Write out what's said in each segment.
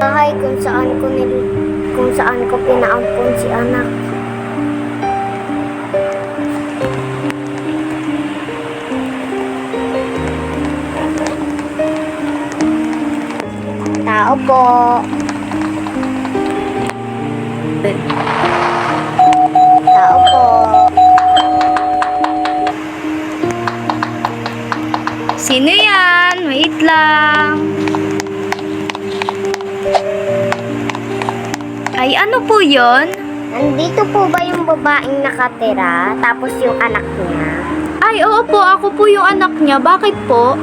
bahay kung saan ko pinaampon si anak. Tao po. Tao po. Sino yan? Wait lang. Ay, ano po yon? Nandito po ba yung babaeng nakatira, tapos yung anak niya? Ay, oo po. Ako po yung anak niya. Bakit po?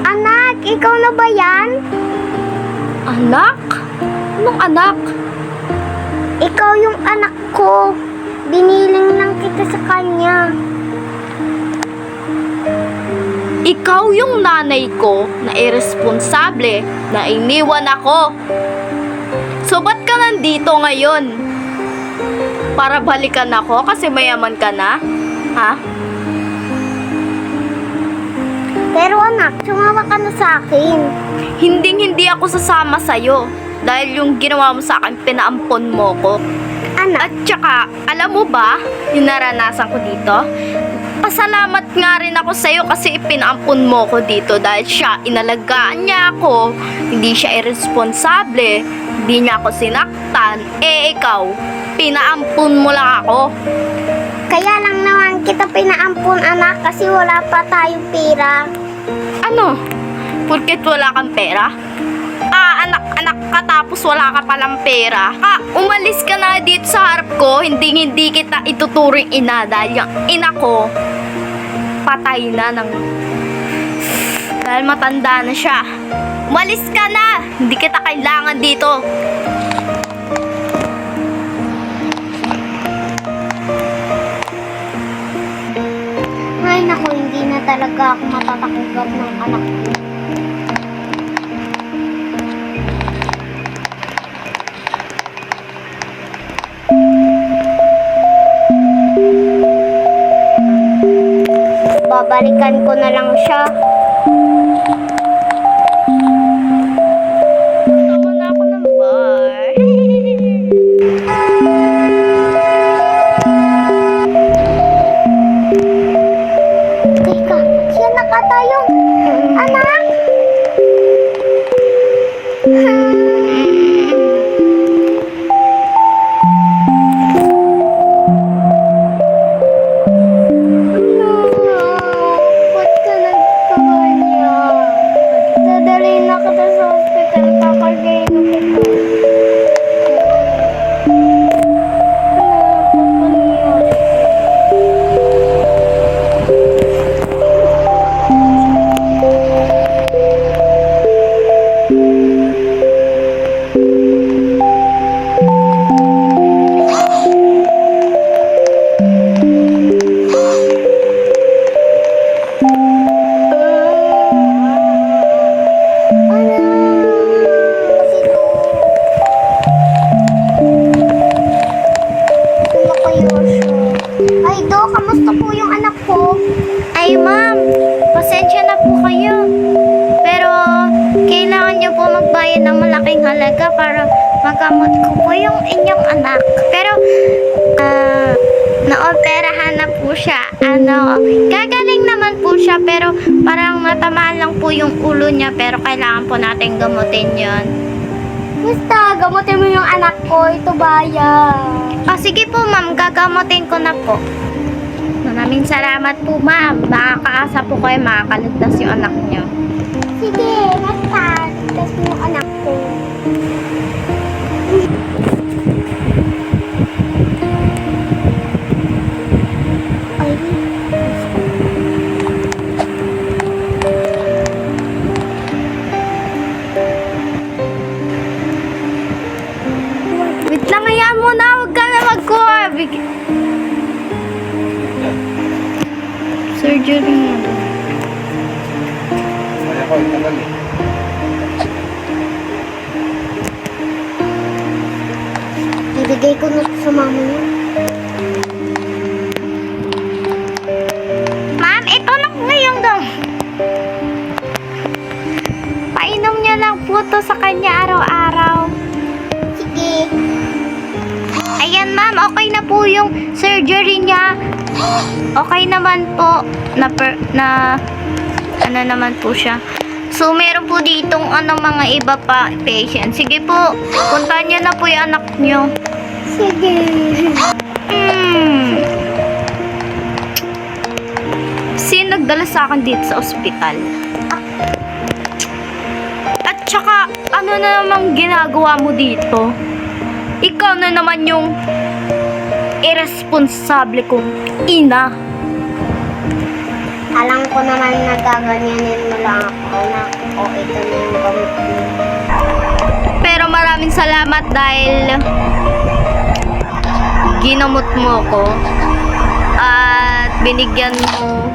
Anak, ikaw na ba yan? Anak? Anong anak? Ikaw yung anak ko. Biniling lang kita sa kanya. Ikaw yung nanay ko na irresponsable na iniwan ako. So, ba't ka nandito ngayon? Para balikan ako kasi mayaman ka na? Ha? Pero anak, sumama ka na sa akin. Hindi ako sasama sa'yo. Dahil yung ginawa mo sa akin, pinaampon mo ko. Anak, At saka, alam mo ba, yung naranasan ko dito? Pasalamat nga rin ako sa'yo kasi ipinaampon mo ko dito dahil siya, inalagaan niya ako. Hindi siya irresponsable. Hindi niya ako sinaktan. Eh, ikaw, pinaampon mo lang ako. kaya lang naman kita pinaampon anak kasi wala pa tayong pera. Ano? Porket wala kang pera? Anak ka tapos wala ka palang pera. Umalis ka na dito sa harap ko. Hindi kita ituturing ina dahil yung ina ko patay na dahil matanda na siya. Umalis ka na. Hindi kita kailangan dito. Ay naku, hindi na talaga ako matatakot ng anak ko. Babalikan ko na lang siya. Tama na ako ng bar. Teka, siya nakatayo. Anak! Ba't ka nagkaganyan? Dadalhin na kita sa hospital, kakalgayin na kita. Anak, ba't ba nangyari? Ay, Do, kamusta po yung anak ko? Ay, ma'am, pasensya na po kayo. Pero, kailangan niyo po magbayad ng malaking halaga para magamot ko po yung inyong anak. Pero, naoperahan na po siya. Gagaling naman po siya, pero parang natamaan lang po yung ulo niya. Pero, kailangan po natin gamutin yon. Basta, gamutin mo yung anak ko. Ito bayan. Sige po, ma'am, gagamutin ko na po. Maraming salamat po, ma'am. Makakaasa po kayo, makakaligtas yung anak niyo. Sige, basta. Tapos mo yung anak ko. Ay. Wait lang, hayaan mo na. Huwag ka na magkuha. Surgery mo. Kaya ko, itagal eh. Ibigay ko na sa mama niya. Ma'am, ito lang ngayon daw. Painom niya lang po to sa kanya araw-araw. okay na po yung surgery niya. Okay naman po. Ano naman po siya. So, meron po ditong mga iba pa patient. Sige po, puntahan niyo na po yung anak niyo. Sige. Sino nagdala sa akin dito sa ospital? At saka, ano na namang ginagawa mo dito? Ikaw na naman yung irresponsable kong ina. Alam ko naman na gaganyanin mo lang ako na o ito na yung gamit mo. Pero maraming salamat dahil ginamot mo ko at binigyan mo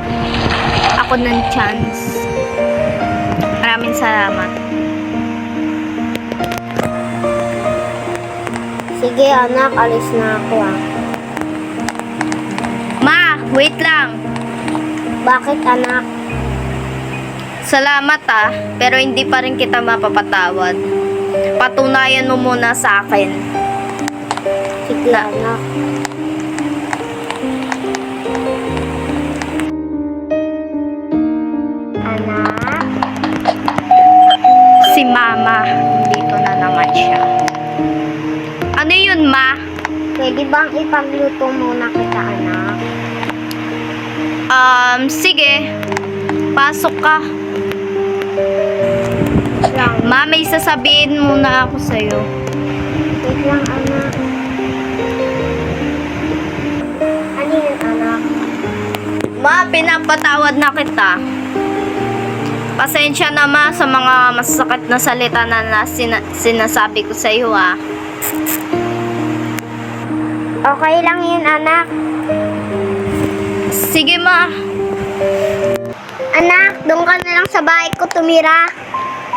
ako ng chance. Maraming salamat. Sige anak, alis na ako ah. Ma, wait lang. Bakit anak? Salamat pero hindi pa rin kita mapapatawad. Patunayan mo muna sa akin. Sige anak. Anak? Si Mama, dito na naman siya. Ano yun, Ma? Pwede bang ipagluto muna kita anak? Sige. Pasok ka. Lang. Ma, may sasabihin muna ako sa'yo. Wait lang anak. Ano yun anak? Ma, pinapatawad na kita. Pasensya na, Ma, sa mga masasakit na salita na sinasabi ko sa'yo, Okay lang yun anak. Sige, Ma. Anak, doon ka na lang sa bahay ko tumira.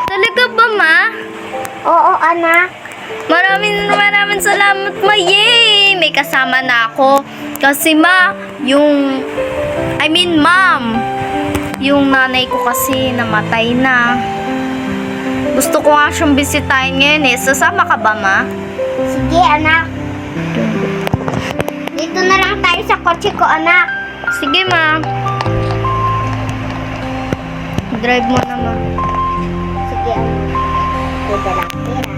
Talaga ba, Ma? Oo anak. Maraming salamat, Ma. Yay! May kasama na ako. Kasi, Ma, Ma'am, yung nanay ko kasi namatay na. Gusto ko nga siyang bisitahin ngayon eh. Sasama ka ba, Ma? Sige anak. Dito na lang tayo sa kotse ko anak. Sige, Ma. Drive mo na, Ma. Sige anak. Dito lang tira.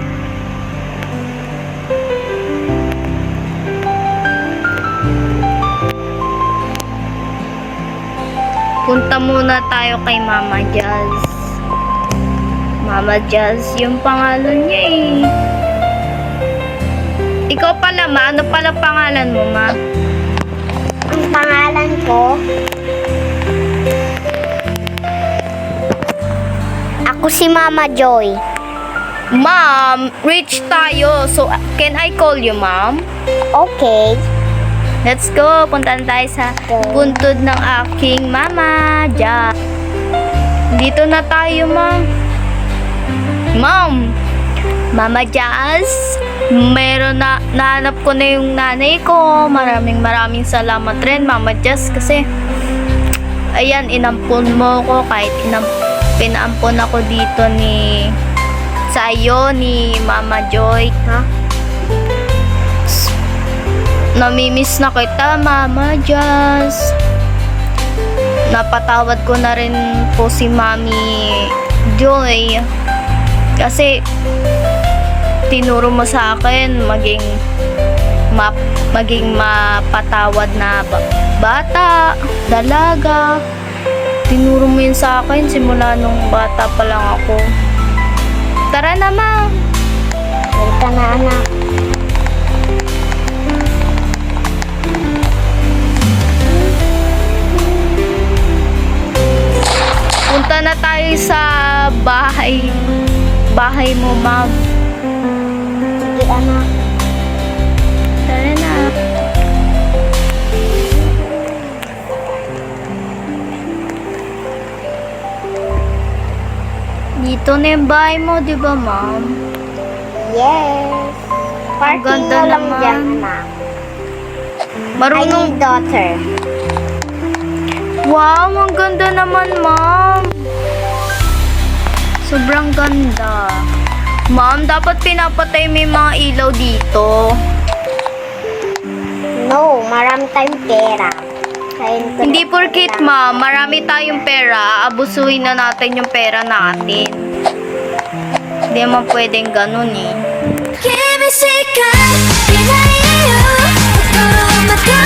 Punta muna tayo kay Mama Jazz. Mama Jazz, yung pangalan niya eh. Ikaw pala, Ma. Ano pala pangalan mo, Ma? Ang pangalan ko, ako si Mama Joy. Ma'am, rich tayo. So, can I call you, Ma'am? Okay. Let's go. Punta na tayo sa buntod ng aking Mama Jazz. Dito na tayo, Ma'am. Ma'am, Mama Jazz, nahanap ko na yung nanay ko. Maraming salamat rin, Mama Jazz, kasi ayan, inampun mo ko kahit pinaampon ako dito sa iyo ni Mama Joy, ha? Namimiss na kita, Mama Jazz. Napatawad ko na rin po si Mami Joy. Kasi tinuro mo sa akin maging mapatawad na bata, dalaga. Tinuro mo yun sa akin simula nung bata pa lang ako. Tara na, Ma. Dito na anak. Punta na tayo sa bahay mo, Ma'am. Sige anak. Tara na. Dito na yung bahay mo, di ba, Ma'am? Yes. Parking ganda mo lang naman. dyan anak. I Marunong. need daughter. Wow, ang ganda naman, Ma'am. Sobrang ganda. Ma'am, dapat pinapatay mo yung mga ilaw dito. No, marami tayong pera. Hindi porkit marami tayong pera, abusuhin na natin yung pera natin. Hindi naman pwedeng ganun eh. 君しかいないよ心まで